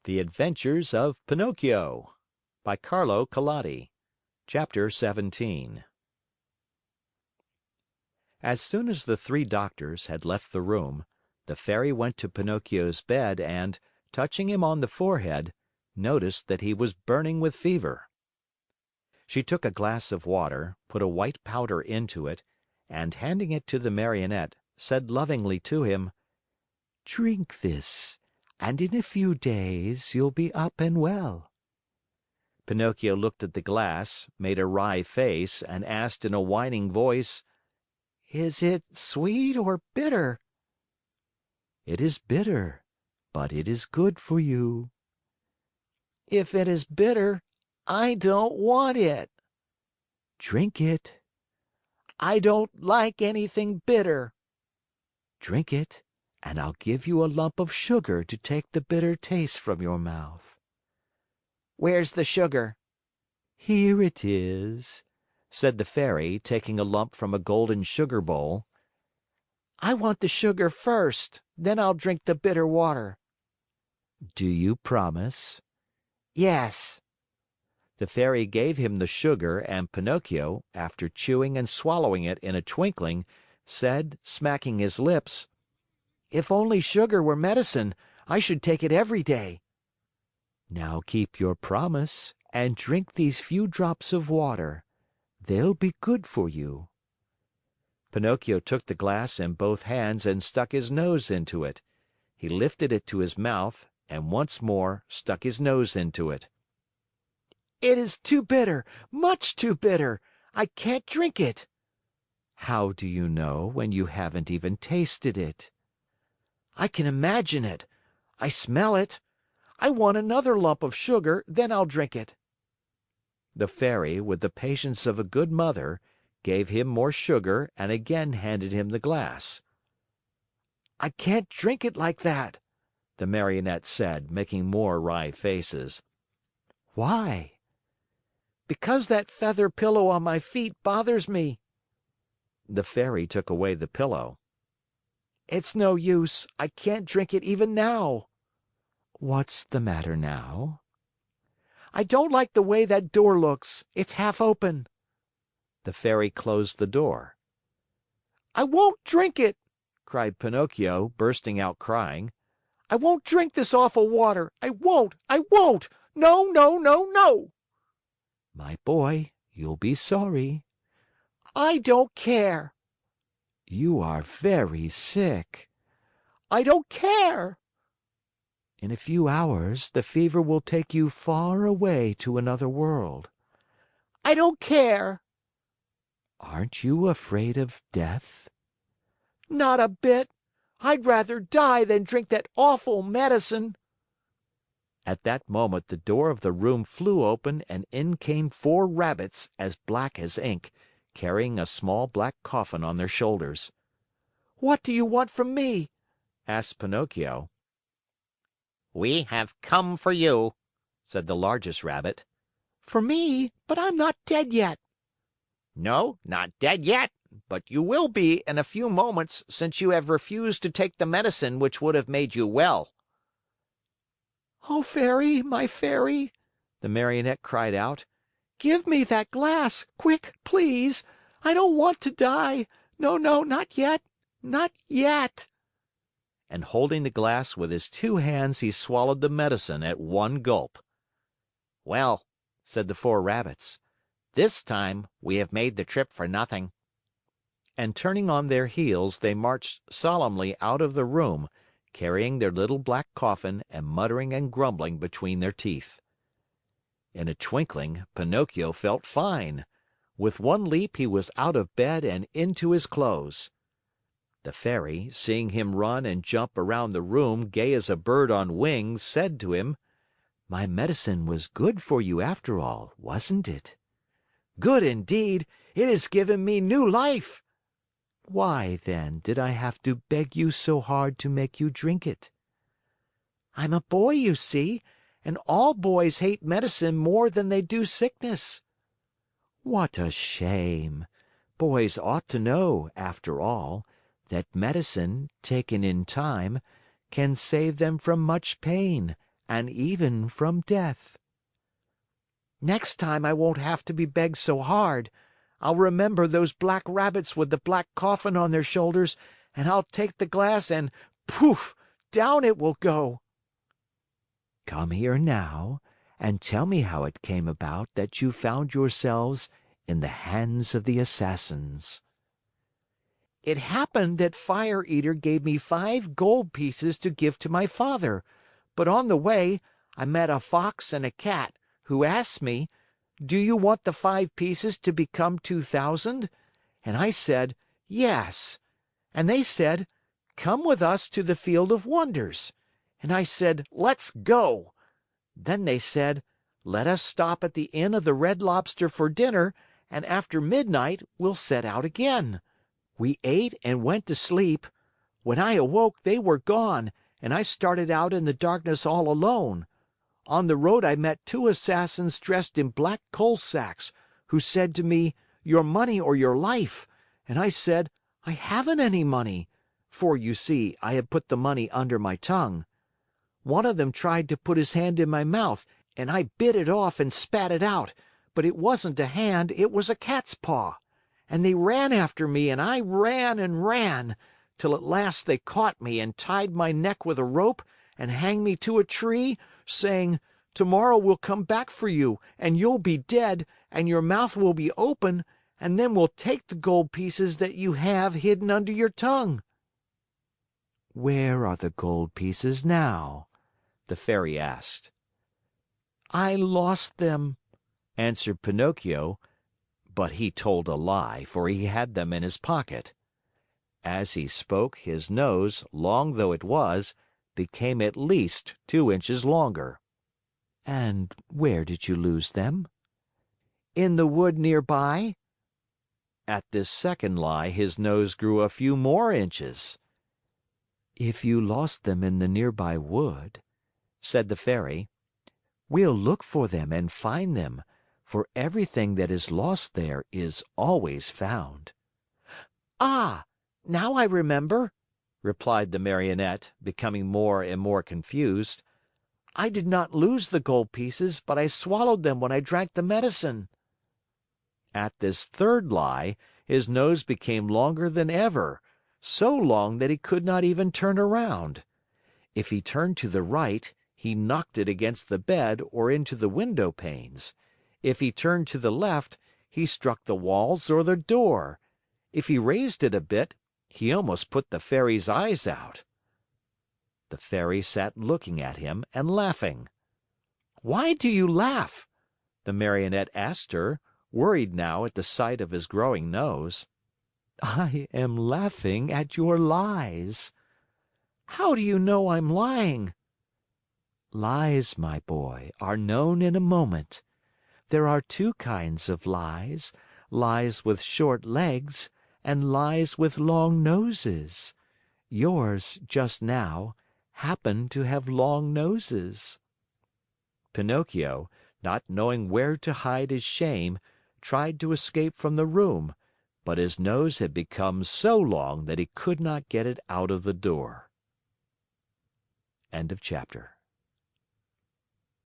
The Adventures of Pinocchio by Carlo Collodi. Chapter 17 As soon as the three doctors had left the room, the Fairy went to Pinocchio's bed and, touching him on the forehead, noticed that he was burning with fever. She took a glass of water, put a white powder into it, and handing it to the Marionette, said lovingly to him: "Drink this, and in a few days you'll be up and well." Pinocchio looked at the glass, made a wry face, and asked in a whining voice: "Is it sweet or bitter?" "It is bitter, but it is good for you." "If it is bitter, I don't want it." "Drink it." "I don't like anything bitter." "Drink it, and I'll give you a lump of sugar to take the bitter taste from your mouth." "Where's the sugar?" "Here it is," said the Fairy, taking a lump from a golden sugar bowl. "I want the sugar first, then I'll drink the bitter water." "Do you promise?" "Yes." The Fairy gave him the sugar and Pinocchio, after chewing and swallowing it in a twinkling, said, smacking his lips: "If only sugar were medicine, I should take it every day." "Now keep your promise and drink these few drops of water. They'll be good for you." Pinocchio took the glass in both hands and stuck his nose into it. He lifted it to his mouth and once more stuck his nose into it. "It is too bitter, much too bitter. I can't drink it." "How do you know when you haven't even tasted it?" "I can imagine it. I smell it. I want another lump of sugar, then I'll drink it." The Fairy, with the patience of a good mother, gave him more sugar and again handed him the glass. "I can't drink it like that," the Marionette said, making more wry faces. "Why?" "Because that feather pillow on my feet bothers me." The Fairy took away the pillow. "It's no use. I can't drink it even now." "What's the matter now?" "I don't like the way that door looks. It's half open." The Fairy closed the door. "I won't drink it!" cried Pinocchio, bursting out crying. "I won't drink this awful water. I won't! I won't! No, no, no, no!" "My boy, you'll be sorry." "I don't care." "You are very sick." "I don't care." "In a few hours, the fever will take you far away to another world." "I don't care." "Aren't you afraid of death?" "Not a bit. I'd rather die than drink that awful medicine." At that moment, the door of the room flew open and in came four rabbits, as black as ink, carrying a small black coffin on their shoulders. "What do you want from me?" asked Pinocchio. "We have come for you," said the largest rabbit. "For me? But I'm not dead yet." "No, not dead yet, but you will be in a few moments since you have refused to take the medicine which would have made you well." "Oh, Fairy, my Fairy," the Marionette cried out, "give me that glass, quick, please. I don't want to die. No, no, not yet. Not yet." And holding the glass with his two hands, he swallowed the medicine at one gulp. "Well," said the four rabbits, "this time we have made the trip for nothing." And turning on their heels, they marched solemnly out of the room, carrying their little black coffin and muttering and grumbling between their teeth. In a twinkling, Pinocchio felt fine. With one leap, he was out of bed and into his clothes. The Fairy, seeing him run and jump around the room gay as a bird on wings, said to him: "My medicine was good for you after all, wasn't it?" "Good indeed! It has given me new life." "Why, then, did I have to beg you so hard to make you drink it?" "I'm a boy, you see, and all boys hate medicine more than they do sickness." "What a shame! Boys ought to know, after all, that medicine, taken in time, can save them from much pain and even from death. Next time I won't have to be begged so hard. I'll remember those black rabbits with the black coffin on their shoulders, and I'll take the glass and poof! Down it will go. Come here now and tell me how it came about that you found yourselves in the hands of the assassins. It happened that Fire Eater gave me 5 gold pieces to give to my father, but on the way I met a fox and a cat who asked me, "Do you want the 5 pieces to become 2,000?" And I said, "Yes." And they said, "Come with us to the Field of Wonders." And I said, "Let's go." Then they said, "Let us stop at the Inn of the Red Lobster for dinner, and after midnight we'll set out again." We ate and went to sleep. When I awoke, they were gone, and I started out in the darkness all alone. On the road I met 2 assassins dressed in black coal sacks, who said to me, "Your money or your life." And I said, "I haven't any money," for, you see, I had put the money under my tongue. One of them tried to put his hand in my mouth, and I bit it off and spat it out, but it wasn't a hand, it was a cat's paw. And they ran after me, and I ran and ran, till at last they caught me and tied my neck with a rope and hanged me to a tree, saying, "Tomorrow we'll come back for you, and you'll be dead, and your mouth will be open, and then we'll take the gold pieces that you have hidden under your tongue." "Where are the gold pieces now?" the Fairy asked. "I lost them," answered Pinocchio, but he told a lie, for he had them in his pocket. As he spoke, his nose, long though it was, became at least 2 inches longer. "And where did you lose them?" "In the wood near by." At this second lie, his nose grew a few more inches. "If you lost them in the nearby wood," said the Fairy, "we'll look for them and find them, for everything that is lost there is always found." "Ah, now I remember," replied the Marionette, becoming more and more confused. "I did not lose the gold pieces, but I swallowed them when I drank the medicine." At this third lie, his nose became longer than ever, so long that he could not even turn around. If he turned to the right, he knocked it against the bed or into the window panes. If he turned to the left, he struck the walls or the door. If he raised it a bit, he almost put the Fairy's eyes out. The Fairy sat looking at him and laughing. "Why do you laugh?" the Marionette asked her, worried now at the sight of his growing nose. "I am laughing at your lies." "How do you know I'm lying?" "Lies, my boy, are known in a moment. There are 2 kinds of lies, lies with short legs and lies with long noses. Yours, just now, happen to have long noses." Pinocchio, not knowing where to hide his shame, tried to escape from the room, but his nose had become so long that he could not get it out of the door. End of chapter.